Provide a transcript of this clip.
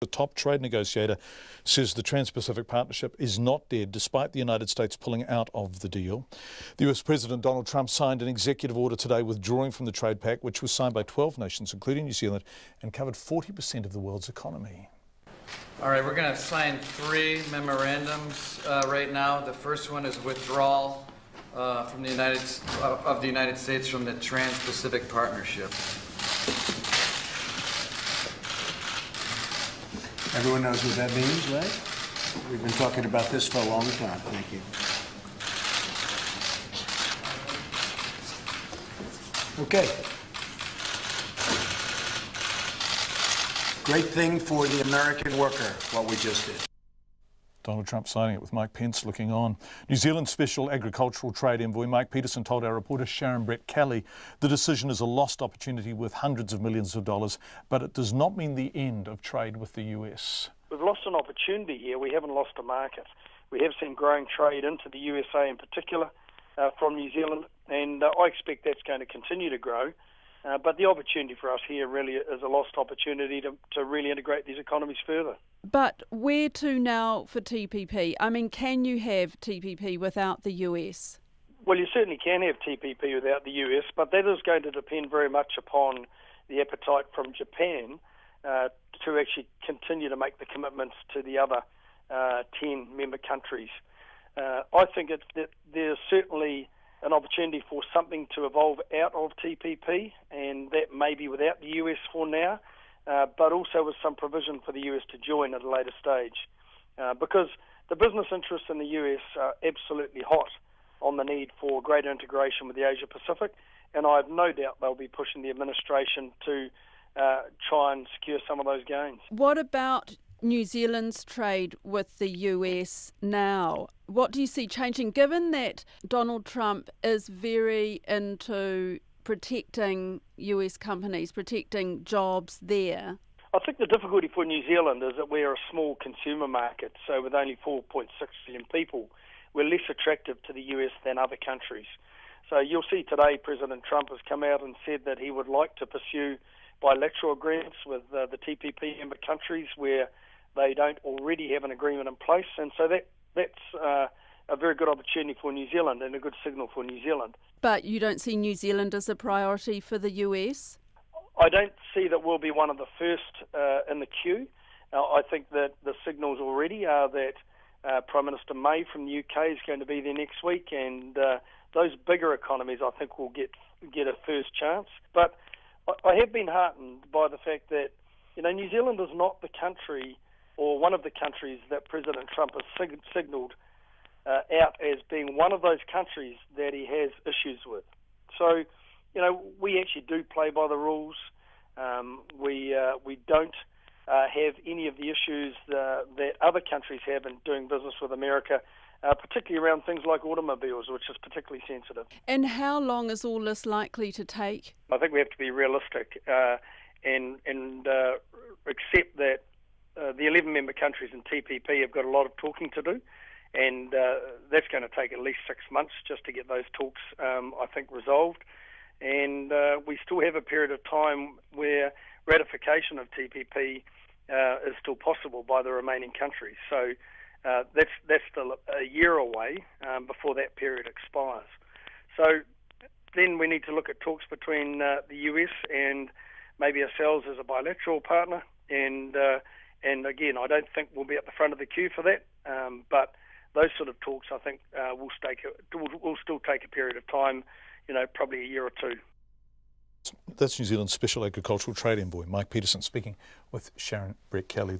The top trade negotiator says the Trans-Pacific Partnership is not dead, despite the United States pulling out of the deal. The US President Donald Trump signed an executive order today withdrawing from the trade pact, which was signed by 12 nations, including New Zealand, and covered 40% of the world's economy. All right, we're going to sign 3 memorandums right now. The first one is withdrawal from the United States from the Trans-Pacific Partnership. Everyone knows what that means, right? We've been talking about this for a long time. Thank you. Okay. Great thing for the American worker, what we just did. Donald Trump signing it with Mike Pence looking on. New Zealand's Special Agricultural Trade Envoy Mike Petersen told our reporter Sharon Brett Kelly the decision is a lost opportunity worth hundreds of millions of dollars, but it does not mean the end of trade with the US. We've lost an opportunity here. We haven't lost a market. We have seen growing trade into the USA in particular from New Zealand, and I expect that's going to continue to grow. But the opportunity for us here really is a lost opportunity to really integrate these economies further. But where to now for TPP? I mean, can you have TPP without the US? Well, you certainly can have TPP without the US, but that is going to depend very much upon the appetite from Japan to actually continue to make the commitments to the other 10 member countries. I think that there's certainly an opportunity for something to evolve out of TPP, and that may be without the US for now, but also with some provision for the US to join at a later stage. Because the business interests in the US are absolutely hot on the need for greater integration with the Asia Pacific, and I have no doubt they'll be pushing the administration to try and secure some of those gains. What about New Zealand's trade with the US now? What do you see changing, given that Donald Trump is very into protecting US companies, protecting jobs there? I think the difficulty for New Zealand is that we're a small consumer market, so with only 4.6 million people, we're less attractive to the US than other countries. So you'll see today President Trump has come out and said that he would like to pursue bilateral agreements with the TPP member countries where they don't already have an agreement in place, and so that's a very good opportunity for New Zealand and a good signal for New Zealand. But you don't see New Zealand as a priority for the US? I don't see that we'll be one of the first in the queue. I think that the signals already are that Prime Minister May from the UK is going to be there next week, and those bigger economies I think will get a first chance. But I have been heartened by the fact that New Zealand is not the country or one of the countries that President Trump has signalled out as being one of those countries that he has issues with. So, we actually do play by the rules. We don't have any of the issues that other countries have in doing business with America, particularly around things like automobiles, which is particularly sensitive. And how long is all this likely to take? I think we have to be realistic and accept that the 11 member countries in TPP have got a lot of talking to do, and that's going to take at least 6 months just to get those talks, I think, resolved. And we still have a period of time where ratification of TPP is still possible by the remaining countries. So that's still a year away before that period expires. So then we need to look at talks between the US and maybe ourselves as a bilateral partner, and again, I don't think we'll be at the front of the queue for that, but those sort of talks, I think, will still take a period of time, probably a year or two. That's New Zealand's Special Agricultural Trade Envoy Mike Petersen speaking with Sharon Brett Kelly.